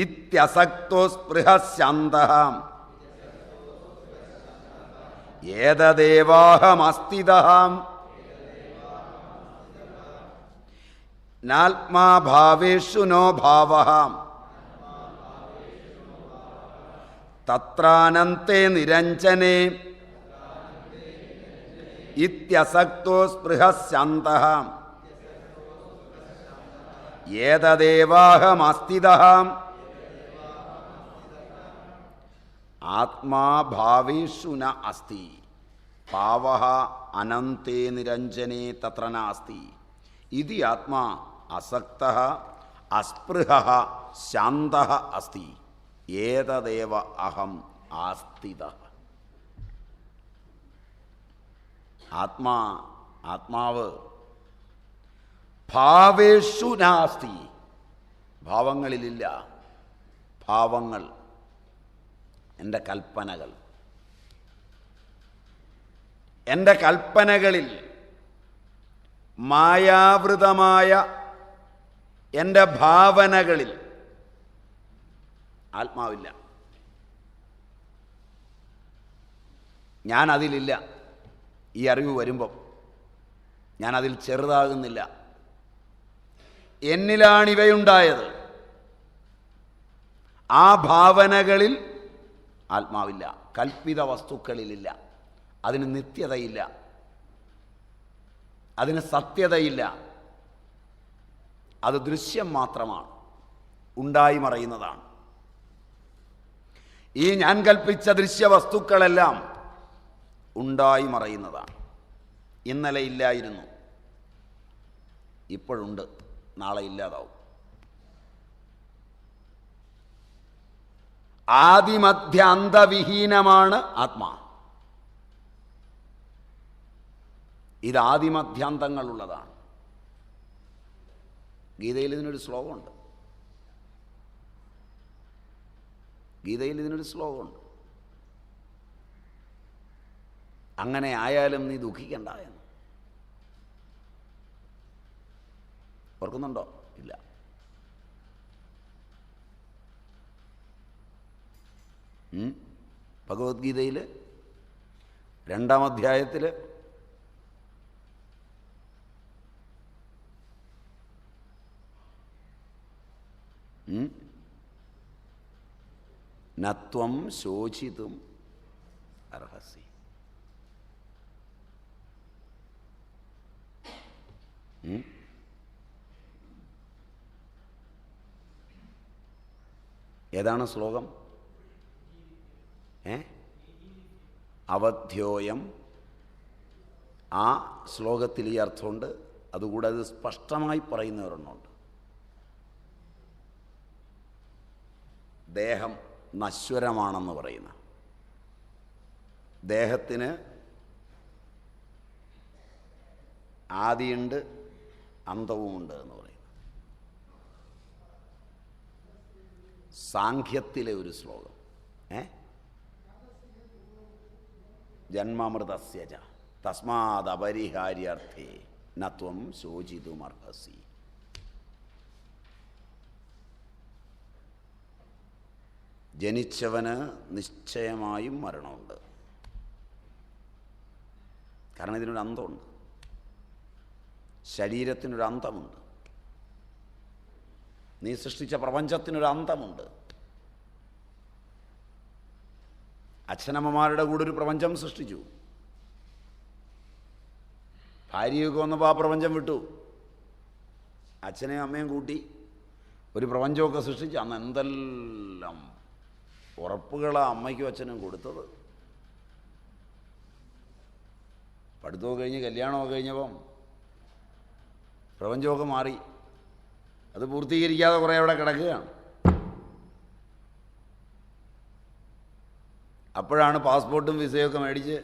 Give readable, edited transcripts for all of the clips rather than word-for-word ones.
ഇത്യസക്തോ സ്പൃഹശാന്തഃ ഏതദേവാഹമസ്തിതഃ നാത്മാ ഭാവേഷു no ഭാവഃ തത്രാനന്തേ നിരഞ്ജനേ ഇത്യസക്തോ സ്പൃഹശാന്തഃ ഏതദേവാഹമസ്തിതഃ ആത്മാ ഭാവേഷു ന അസ്തി ഭാവഃ അനന്തേ നിരഞ്ജനേ തത്ര നാസ്തി ഇതി ആത്മാ അസക്തഃ അസ്പൃഹഃ ശാന്തഃ അസ്തി ഏതദേവ അഹം ആസ്തിതഃ. ആത്മാവ് ഭാവേഷു നാസ്തി ഭാവങ്ങളിലില്ല. ഭാവങ്ങൾ എൻ്റെ കൽപ്പനകളിൽ മായാവൃതമായ എൻ്റെ ഭാവനകളിൽ ആത്മാവില്ല. ഞാനതിലില്ല. ഈ അറിവ് വരുമ്പം ഞാനതിൽ ചെറുതാകുന്നില്ല. എന്നിലാണിവയുണ്ടായത്. ആ ഭാവനകളിൽ ആത്മാവില്ല. കൽപ്പിത വസ്തുക്കളിലില്ല. അതിന് നിത്യതയില്ല, അതിന് സത്യതയില്ല. അത് ദൃശ്യം മാത്രമാണ്, ഉണ്ടായി മറയുന്നതാണ്. ഈ ഞാൻ കൽപ്പിച്ച ദൃശ്യവസ്തുക്കളെല്ലാം ഉണ്ടായി മറയുന്നതാണ്. ഇന്നലെ ഇല്ലായിരുന്നു, ഇപ്പോഴുണ്ട്, നാളെ ഇല്ലാതാവും. ആദിമധ്യാന്തവിഹീനമാണ് ആത്മാ. ഇത് ആദിമധ്യാന്തങ്ങളുള്ളതാണ്. ഗീതയിൽ ഇതിനൊരു ശ്ലോകമുണ്ട്. അങ്ങനെ ആയാലും നീ ദുഃഖിക്കണ്ട എന്ന്. ഓർക്കുന്നുണ്ടോ? ഇല്ല. ഭഗവത്ഗീതയിൽ 2-ാം അധ്യായത്തിൽ നത്വം ശോചിതും അർഹസി. ഏതാണ് ശ്ലോകം? അവധ്യോയം. ആ ശ്ലോകത്തിൽ ഈ അർത്ഥമുണ്ട്. അതുകൂടാതെ അത് സ്പഷ്ടമായി പറയുന്നവരൊന്നുണ്ട്. ദേഹം നശ്വരമാണെന്ന് പറയുന്ന, ദേഹത്തിന് ആദിയുണ്ട് അന്തവുമുണ്ട് എന്ന് പറയുന്നു. സാഖ്യത്തിലെ ഒരു ശ്ലോകം. ജന്മമൃതസ്യ ച തസ്മാദപരിഹാര്യർത്ഥേ നത്വം ശോചിതുമർഹസി. ജനിച്ചവന് നിശ്ചയമായും മരണമുണ്ട്. കാരണം ഇതിനൊരു അന്തമുണ്ട്. ശരീരത്തിനൊരു അന്തമുണ്ട്. നീ സൃഷ്ടിച്ച പ്രപഞ്ചത്തിനൊരു അന്തമുണ്ട്. അച്ഛനമ്മമാരുടെ കൂടെ ഒരു പ്രപഞ്ചം സൃഷ്ടിച്ചു. ഭാര്യയൊക്കെ വന്നപ്പോൾ ആ പ്രപഞ്ചം വിട്ടു. അച്ഛനെയും അമ്മയും കൂട്ടി ഒരു പ്രപഞ്ചമൊക്കെ സൃഷ്ടിച്ചു. അന്ന് എന്തെല്ലാം ഉറപ്പുകളാണ് അമ്മയ്ക്കും അച്ഛനും കൊടുത്തത്. പഠിത്തമൊക്കെ കഴിഞ്ഞ് കല്യാണമൊക്കെ കഴിഞ്ഞപ്പം പ്രപഞ്ചമൊക്കെ മാറി. അത് പൂർത്തീകരിക്കാതെ കുറേ അവിടെ കിടക്കുകയാണ്. അപ്പോഴാണ് പാസ്പോർട്ടും വിസയൊക്കെ മേടിച്ച്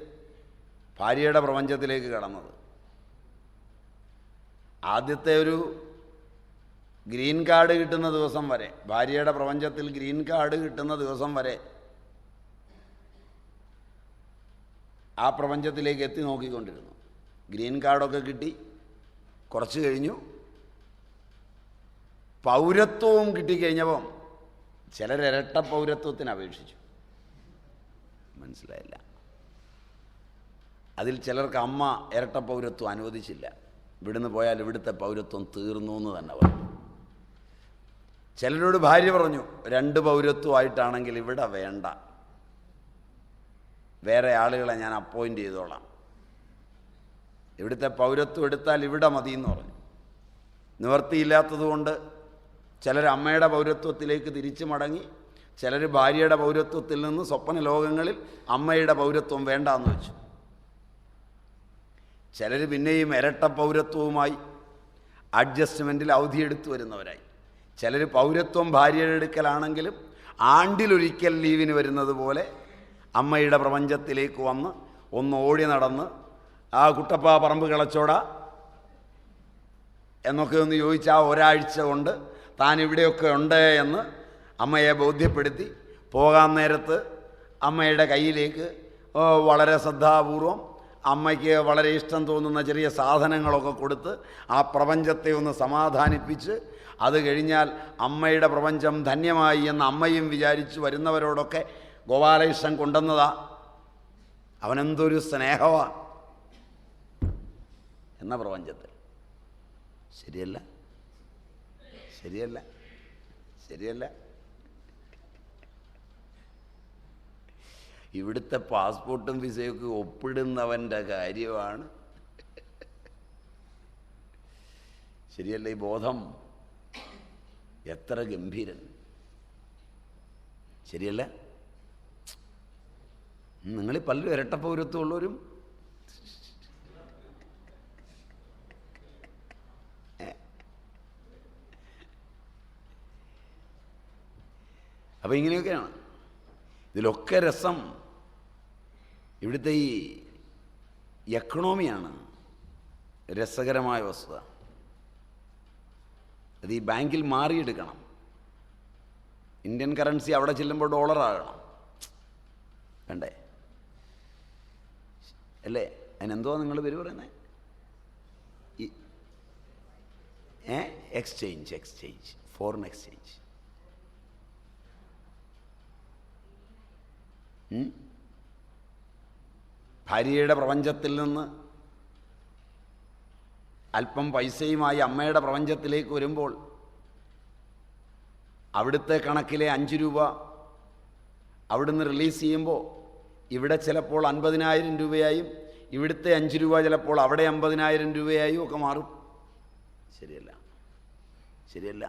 ഭാര്യയുടെ പ്രപഞ്ചത്തിലേക്ക് കടന്നത്. ആദ്യത്തെ ഒരു ഗ്രീൻ കാർഡ് കിട്ടുന്ന ദിവസം വരെ, ഭാര്യയുടെ പ്രപഞ്ചത്തിൽ ഗ്രീൻ കാർഡ് കിട്ടുന്ന ദിവസം വരെ ആ പ്രപഞ്ചത്തിലേക്ക് എത്തി നോക്കിക്കൊണ്ടിരുന്നു. ഗ്രീൻ കാർഡൊക്കെ കിട്ടി. കുറച്ച് കഴിഞ്ഞു പൗരത്വവും കിട്ടിക്കഴിഞ്ഞപ്പം ചിലർ ഇരട്ട പൗരത്വത്തിന് അപേക്ഷിച്ചു. മനസ്സിലായില്ല. അതിൽ ചിലർക്ക് അമ്മ ഇരട്ട പൗരത്വം അനുവദിച്ചില്ല. ഇവിടുന്ന് പോയാൽ ഇവിടുത്തെ പൗരത്വം തീർന്നു എന്ന് തന്നെ പറഞ്ഞു. ചിലരോട് ഭാര്യ പറഞ്ഞു, 2 പൗരത്വമായിട്ടാണെങ്കിൽ ഇവിടെ വേണ്ട, വേറെ ആളുകളെ ഞാൻ അപ്പോയിൻ്റ് ചെയ്തോളാം, ഇവിടുത്തെ പൗരത്വം എടുത്താൽ ഇവിടെ മതി എന്ന് പറഞ്ഞു. നിവർത്തിയില്ലാത്തതുകൊണ്ട് ചിലർ അമ്മയുടെ പൗരത്വത്തിലേക്ക് തിരിച്ചു മടങ്ങി, ചിലർ ഭാര്യയുടെ പൗരത്വത്തിൽ നിന്ന് സ്വപ്ന ലോകങ്ങളിൽ അമ്മയുടെ പൗരത്വം വേണ്ടാന്ന് വെച്ചു. ചിലർ പിന്നെയും ഇരട്ട പൗരത്വവുമായി അഡ്ജസ്റ്റ്മെൻറ്റിൽ അവധിയെടുത്തു വരുന്നവരായി. ചിലർ പൗരത്വം ഭാര്യയുടെ എടുക്കലാണെങ്കിലും ആണ്ടിലൊരിക്കൽ ലീവിന് വരുന്നത് പോലെ അമ്മയുടെ പ്രപഞ്ചത്തിലേക്ക് വന്ന് ഒന്ന് ഓടി നടന്ന് ആ കുട്ടപ്പ പറമ്പ് കിളച്ചോടാ എന്നൊക്കെ ഒന്ന് ചോദിച്ച് ആ ഒരാഴ്ച കൊണ്ട് താൻ ഇവിടെയൊക്കെ ഉണ്ട് എന്ന് അമ്മയെ ബോധ്യപ്പെടുത്തി പോകാൻ നേരത്ത് അമ്മയുടെ കയ്യിലേക്ക് വളരെ ശ്രദ്ധാപൂർവം അമ്മയ്ക്ക് വളരെ ഇഷ്ടം തോന്നുന്ന ചെറിയ സാധനങ്ങളൊക്കെ കൊടുത്ത് ആ പ്രപഞ്ചത്തെ ഒന്ന് സമാധാനിപ്പിച്ച് അത് കഴിഞ്ഞാൽ അമ്മയുടെ പ്രപഞ്ചം ധന്യമായി എന്ന് അമ്മയും വിചാരിച്ച് വരുന്നവരോടൊക്കെ ഗോപാലകൃഷ്ണൻ കൊണ്ടുവന്നതാ. അവനെന്തൊരു സ്നേഹമാ എന്ന പ്രപഞ്ചത്തിൽ. ശരിയല്ല, ശരിയല്ല, ശരിയല്ല. ഇവിടുത്തെ പാസ്പോർട്ടും വിസയൊക്കെ ഒപ്പിടുന്നവൻ്റെ കാര്യമാണ്. ശരിയല്ല? ഈ ബോധം എത്ര ഗംഭീരൻ. ശരിയല്ല? നിങ്ങളീ പലരും ഇരട്ട പൗരത്വമുള്ളവരും അപ്പം ഇങ്ങനെയൊക്കെയാണ്. ഇതിലൊക്കെ രസം ഇവിടുത്തെ ഈ എക്കണോമിയാണ് രസകരമായ വസ്തുത. അത് ഈ ബാങ്കിൽ മാറിയെടുക്കണം. ഇന്ത്യൻ കറൻസി അവിടെ ചെല്ലുമ്പോൾ ഡോളറാകണം, വേണ്ടേ? അല്ലേ? അതിനെന്തോ നിങ്ങൾ പേര് പറയുന്നത്? Exchange, foreign exchange. ഭാര്യയുടെ പ്രപഞ്ചത്തിൽ നിന്ന് അല്പം പൈസയുമായി അമ്മയുടെ പ്രപഞ്ചത്തിലേക്ക് വരുമ്പോൾ അവിടുത്തെ കണക്കിലെ 5 രൂപ അവിടുന്ന് റിലീസ് ചെയ്യുമ്പോൾ ഇവിടെ ചിലപ്പോൾ 50,000 രൂപയായും ഇവിടുത്തെ 5 രൂപ ചിലപ്പോൾ അവിടെ 50,000 രൂപയായും ഒക്കെ മാറും. ശരിയല്ല? ശരിയല്ല?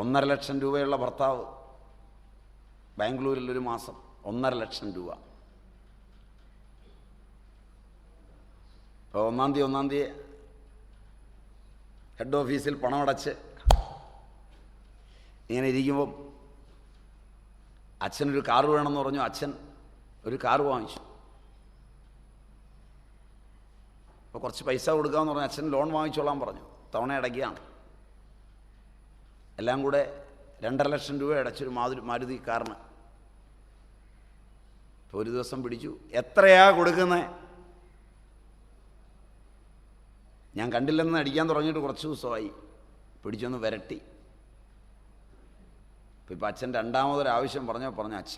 1.5 ലക്ഷം രൂപയുള്ള ഭർത്താവ് ബാംഗ്ലൂരിൽ ഒരു മാസം 1.5 ലക്ഷം രൂപ. അപ്പോൾ 1-ാം തീയതി ഹെഡ് ഓഫീസിൽ പണമടച്ച് ഇങ്ങനെ ഇരിക്കുമ്പം അച്ഛനൊരു കാറ് വേണമെന്ന് പറഞ്ഞു. അച്ഛൻ ഒരു കാറ് വാങ്ങിച്ചു. അപ്പോൾ കുറച്ച് പൈസ കൊടുക്കാമെന്ന് പറഞ്ഞു. അച്ഛൻ ലോൺ വാങ്ങിച്ചോളാൻ പറഞ്ഞു. തവണ അടയ്ക്കുകയാണ്. എല്ലാം കൂടെ 2.5 ലക്ഷം രൂപ അടച്ചൊരു മാരുതി കാറിന്. ഇപ്പോൾ ഒരു ദിവസം പിടിച്ചു. എത്രയാ കൊടുക്കുന്നത്? ഞാൻ കണ്ടില്ലെന്ന് അടിക്കാൻ തുടങ്ങിയിട്ട് കുറച്ച് ദിവസമായി. പിടിച്ചൊന്ന് വരട്ടി. ഇപ്പം അച്ഛൻ 2ാമതൊരാവശ്യം പറഞ്ഞു. അച്ഛാ